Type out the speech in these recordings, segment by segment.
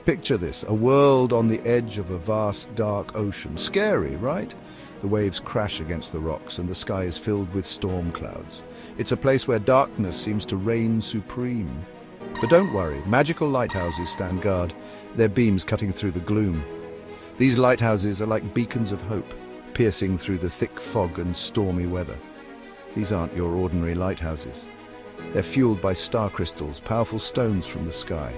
Picture this, a world on the edge of a vast, dark ocean. Scary, right? The waves crash against the rocks and the sky is filled with storm clouds. It's a place where darkness seems to reign supreme. But don't worry, magical lighthouses stand guard, their beams cutting through the gloom. These lighthouses are like beacons of hope, piercing through the thick fog and stormy weather. These aren't your ordinary lighthouses. They're fueled by star crystals, powerful stones from the sky.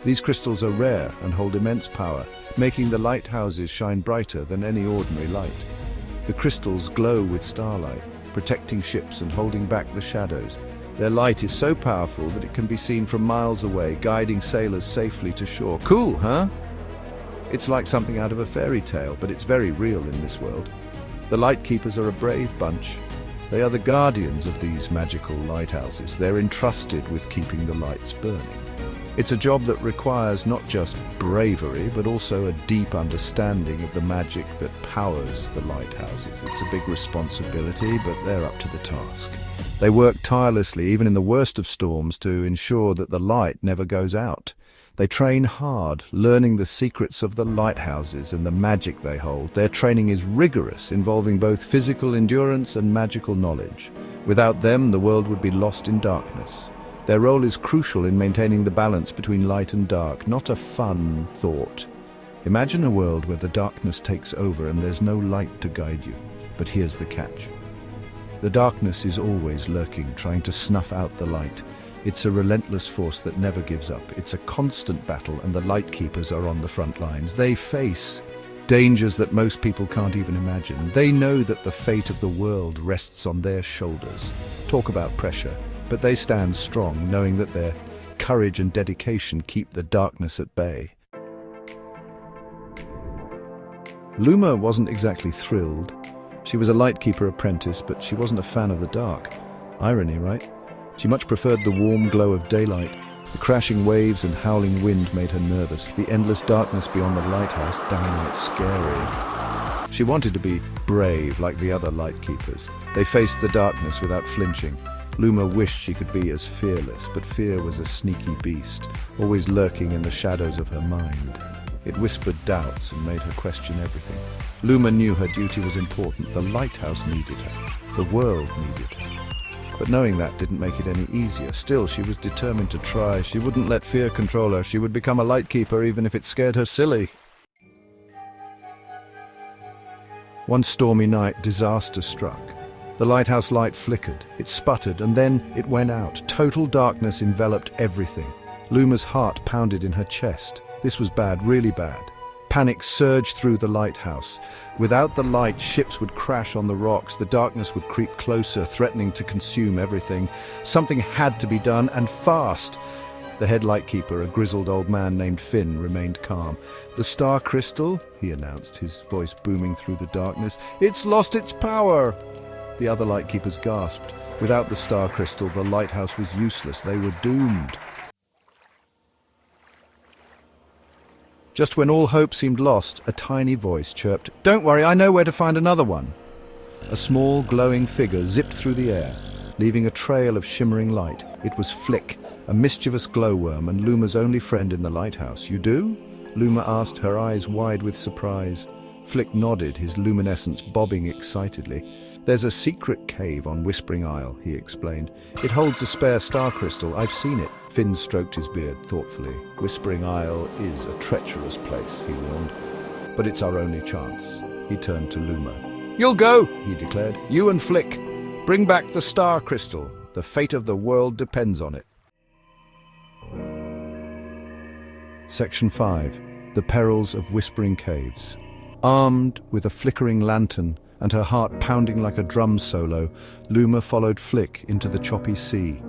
These crystals are rare and hold immense power, making the lighthouses shine brighter than any ordinary light. The crystals glow with starlight, protecting ships and holding back the shadows. Their light is so powerful that it can be seen from miles away, guiding sailors safely to shore. Cool, huh? It's like something out of a fairy tale, but it's very real in this world. The lightkeepers are a brave bunch. They are the guardians of these magical lighthouses. They're entrusted with keeping the lights burning. It's a job that requires not just bravery, but also a deep understanding of the magic that powers the lighthouses. It's a big responsibility, but they're up to the task. They work tirelessly, even in the worst of storms, to ensure that the light never goes out. They train hard, learning the secrets of the lighthouses and the magic they hold. Their training is rigorous, involving both physical endurance and magical knowledge. Without them, the world would be lost in darkness. Their role is crucial in maintaining the balance between light and dark, not a fun thought. Imagine a world where the darkness takes over and there's no light to guide you. But here's the catch. The darkness is always lurking, trying to snuff out the light. It's a relentless force that never gives up. It's a constant battle, and the lightkeepers are on the front lines. They face dangers that most people can't even imagine. They know that the fate of the world rests on their shoulders. Talk about pressure. But they stand strong, knowing that their courage and dedication keep the darkness at bay. Luma wasn't exactly thrilled. She was a lightkeeper apprentice, but she wasn't a fan of the dark. Irony, right? She much preferred the warm glow of daylight. The crashing waves and howling wind made her nervous. The endless darkness beyond the lighthouse, downright scary. She wanted to be brave like the other lightkeepers. They faced the darkness without flinching. Luma wished she could be as fearless, but fear was a sneaky beast, always lurking in the shadows of her mind. It whispered doubts and made her question everything. Luma knew her duty was important. The lighthouse needed her. The world needed her. But knowing that didn't make it any easier. Still, she was determined to try. She wouldn't let fear control her. She would become a lightkeeper even if it scared her silly. One stormy night, disaster struck. The lighthouse light flickered, it sputtered, and then it went out. Total darkness enveloped everything. Luma's heart pounded in her chest. This was bad, really bad. Panic surged through the lighthouse. Without the light, ships would crash on the rocks. The darkness would creep closer, threatening to consume everything. Something had to be done, and fast. The head lightkeeper, a grizzled old man named Finn, remained calm. "The star crystal," he announced, his voice booming through the darkness. "It's lost its power!" The other lightkeepers gasped. Without the star crystal, the lighthouse was useless. They were doomed. Just when all hope seemed lost, a tiny voice chirped, "Don't worry, I know where to find another one." A small, glowing figure zipped through the air, leaving a trail of shimmering light. It was Flick, a mischievous glowworm and Luma's only friend in the lighthouse. "You do?" Luma asked, her eyes wide with surprise. Flick nodded, his luminescence bobbing excitedly. "There's a secret cave on Whispering Isle," he explained. "It holds a spare star crystal. I've seen it." Finn stroked his beard thoughtfully. "Whispering Isle is a treacherous place," he warned. "But it's our only chance." He turned to Luma. "You'll go," he declared. "You and Flick. Bring back the star crystal. The fate of the world depends on it." Section 5. The Perils of Whispering Caves. Armed with a flickering lantern and her heart pounding like a drum solo, Luma followed Flick into the choppy sea.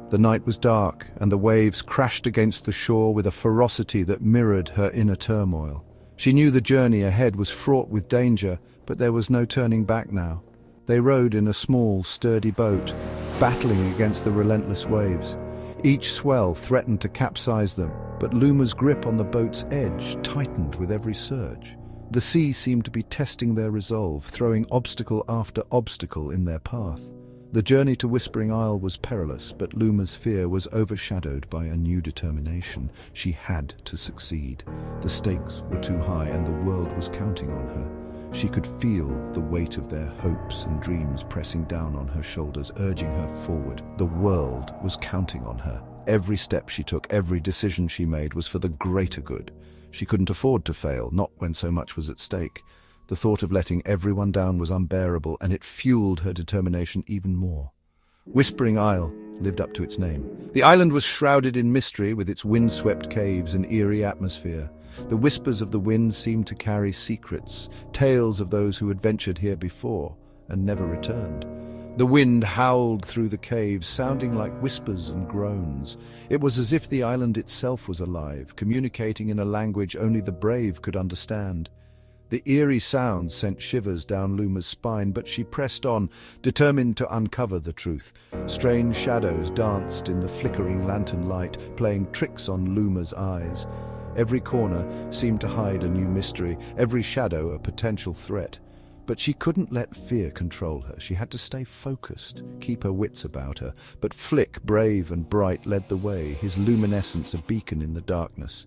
The night was dark, and the waves crashed against the shore with a ferocity that mirrored her inner turmoil. She knew the journey ahead was fraught with danger, but there was no turning back now. They rowed in a small, sturdy boat, battling against the relentless waves. Each swell threatened to capsize them, but Luma's grip on the boat's edge tightened with every surge. The sea seemed to be testing their resolve, throwing obstacle after obstacle in their path. The journey to Whispering Isle was perilous, but Luma's fear was overshadowed by a new determination. She had to succeed. The stakes were too high and the world was counting on her. She could feel the weight of their hopes and dreams pressing down on her shoulders, urging her forward. The world was counting on her. Every step she took, every decision she made was for the greater good. She couldn't afford to fail, not when so much was at stake. The thought of letting everyone down was unbearable, and it fueled her determination even more. Whispering Isle lived up to its name. The island was shrouded in mystery, with its wind-swept caves and eerie atmosphere. The whispers of the wind seemed to carry secrets, tales of those who had ventured here before and never returned. The wind howled through the caves, sounding like whispers and groans. It was as if the island itself was alive, communicating in a language only the brave could understand. The eerie sounds sent shivers down Luma's spine, but she pressed on, determined to uncover the truth. Strange shadows danced in the flickering lantern light, playing tricks on Luma's eyes. Every corner seemed to hide a new mystery, every shadow a potential threat. But she couldn't let fear control her. She had to stay focused, keep her wits about her. But Flick, brave and bright, led the way, his luminescence a beacon in the darkness.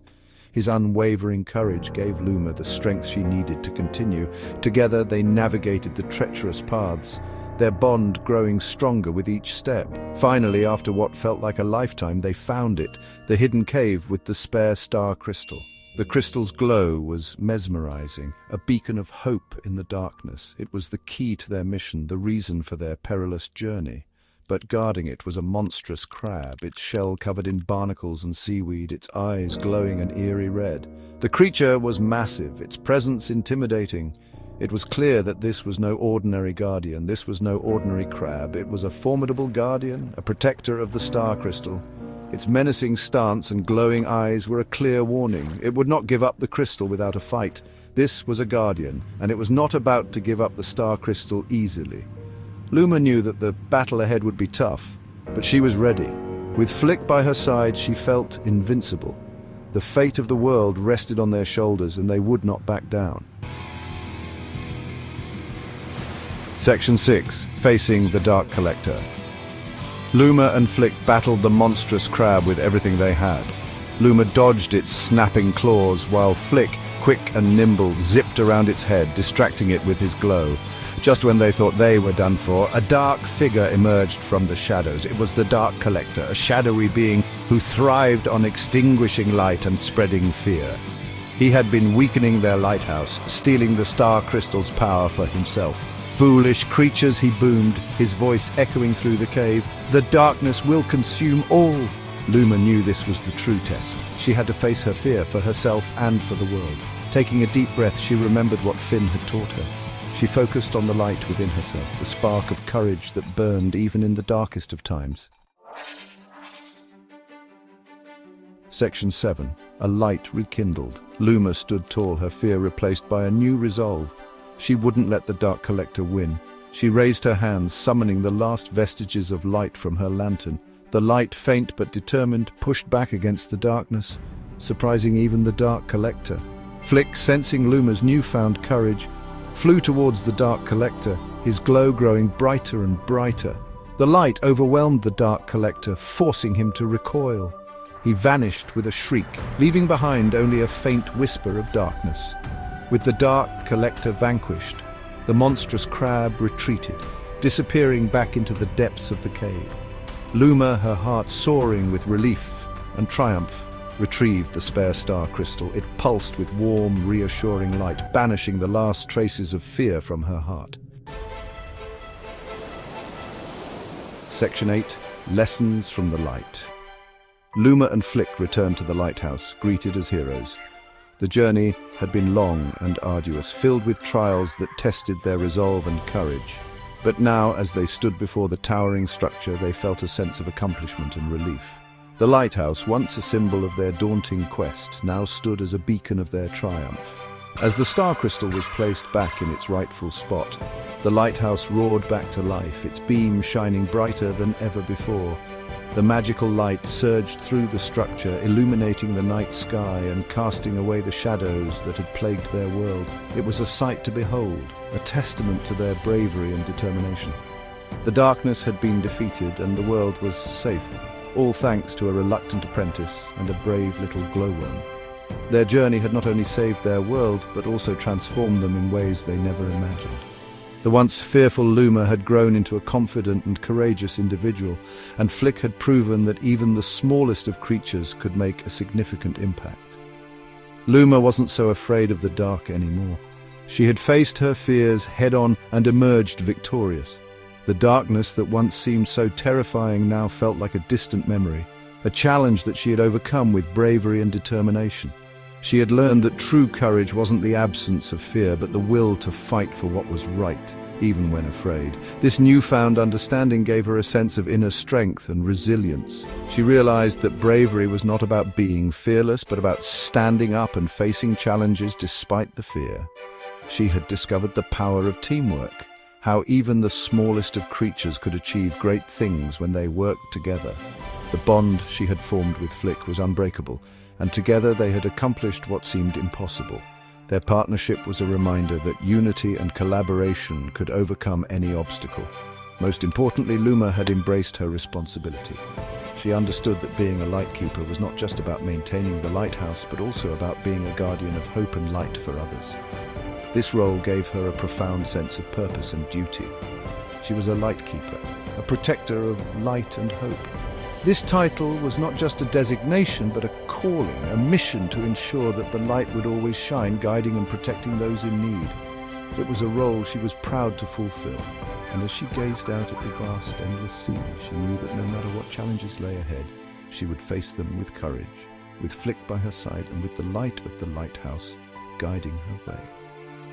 His unwavering courage gave Luma the strength she needed to continue. Together they navigated the treacherous paths, their bond growing stronger with each step. Finally, after what felt like a lifetime, they found it, the hidden cave with the spare star crystal. The crystal's glow was mesmerizing, a beacon of hope in the darkness. It was the key to their mission, the reason for their perilous journey. But guarding it was a monstrous crab, its shell covered in barnacles and seaweed, its eyes glowing an eerie red. The creature was massive, its presence intimidating. It was clear that this was no ordinary guardian, this was no ordinary crab. It was a formidable guardian, a protector of the star crystal. Its menacing stance and glowing eyes were a clear warning. It would not give up the crystal without a fight. This was a guardian, and it was not about to give up the star crystal easily. Luma knew that the battle ahead would be tough, but she was ready. With Flick by her side, she felt invincible. The fate of the world rested on their shoulders, and they would not back down. Section 6. Facing the Dark Collector. Luma and Flick battled the monstrous crab with everything they had. Luma dodged its snapping claws, while Flick, quick and nimble, zipped around its head, distracting it with his glow. Just when they thought they were done for, a dark figure emerged from the shadows. It was the Dark Collector, a shadowy being who thrived on extinguishing light and spreading fear. He had been weakening their lighthouse, stealing the star crystal's power for himself. "Foolish creatures," he boomed, his voice echoing through the cave. "The darkness will consume all." Luma knew this was the true test. She had to face her fear for herself and for the world. Taking a deep breath, she remembered what Finn had taught her. She focused on the light within herself, the spark of courage that burned even in the darkest of times. Section 7. A light rekindled. Luma stood tall, her fear replaced by a new resolve. She wouldn't let the Dark Collector win. She raised her hands, summoning the last vestiges of light from her lantern. The light, faint but determined, pushed back against the darkness, surprising even the Dark Collector. Flick, sensing Luma's newfound courage, flew towards the Dark Collector, his glow growing brighter and brighter. The light overwhelmed the Dark Collector, forcing him to recoil. He vanished with a shriek, leaving behind only a faint whisper of darkness. With the Dark Collector vanquished, the monstrous crab retreated, disappearing back into the depths of the cave. Luma, her heart soaring with relief and triumph, retrieved the spare star crystal. It pulsed with warm, reassuring light, banishing the last traces of fear from her heart. Section 8. Lessons from the Light. Luma and Flick returned to the lighthouse, greeted as heroes. The journey had been long and arduous, filled with trials that tested their resolve and courage. But now, as they stood before the towering structure, they felt a sense of accomplishment and relief. The lighthouse, once a symbol of their daunting quest, now stood as a beacon of their triumph. As the star crystal was placed back in its rightful spot, the lighthouse roared back to life, its beam shining brighter than ever before. The magical light surged through the structure, illuminating the night sky and casting away the shadows that had plagued their world. It was a sight to behold, a testament to their bravery and determination. The darkness had been defeated and the world was safe, all thanks to a reluctant apprentice and a brave little glowworm. Their journey had not only saved their world, but also transformed them in ways they never imagined. The once fearful Luma had grown into a confident and courageous individual, and Flick had proven that even the smallest of creatures could make a significant impact. Luma wasn't so afraid of the dark anymore. She had faced her fears head-on and emerged victorious. The darkness that once seemed so terrifying now felt like a distant memory, a challenge that she had overcome with bravery and determination. She had learned that true courage wasn't the absence of fear, but the will to fight for what was right, even when afraid. This newfound understanding gave her a sense of inner strength and resilience. She realized that bravery was not about being fearless, but about standing up and facing challenges despite the fear. She had discovered the power of teamwork, how even the smallest of creatures could achieve great things when they worked together. The bond she had formed with Flick was unbreakable, and together they had accomplished what seemed impossible. Their partnership was a reminder that unity and collaboration could overcome any obstacle. Most importantly, Luma had embraced her responsibility. She understood that being a lightkeeper was not just about maintaining the lighthouse, but also about being a guardian of hope and light for others. This role gave her a profound sense of purpose and duty. She was a lightkeeper, a protector of light and hope. This title was not just a designation, but a calling, a mission to ensure that the light would always shine, guiding and protecting those in need. It was a role she was proud to fulfill, and as she gazed out at the vast, endless sea, she knew that no matter what challenges lay ahead, she would face them with courage, with Flick by her side and with the light of the lighthouse guiding her way.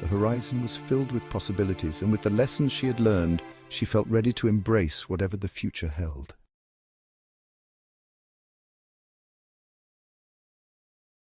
The horizon was filled with possibilities, and with the lessons she had learned, she felt ready to embrace whatever the future held.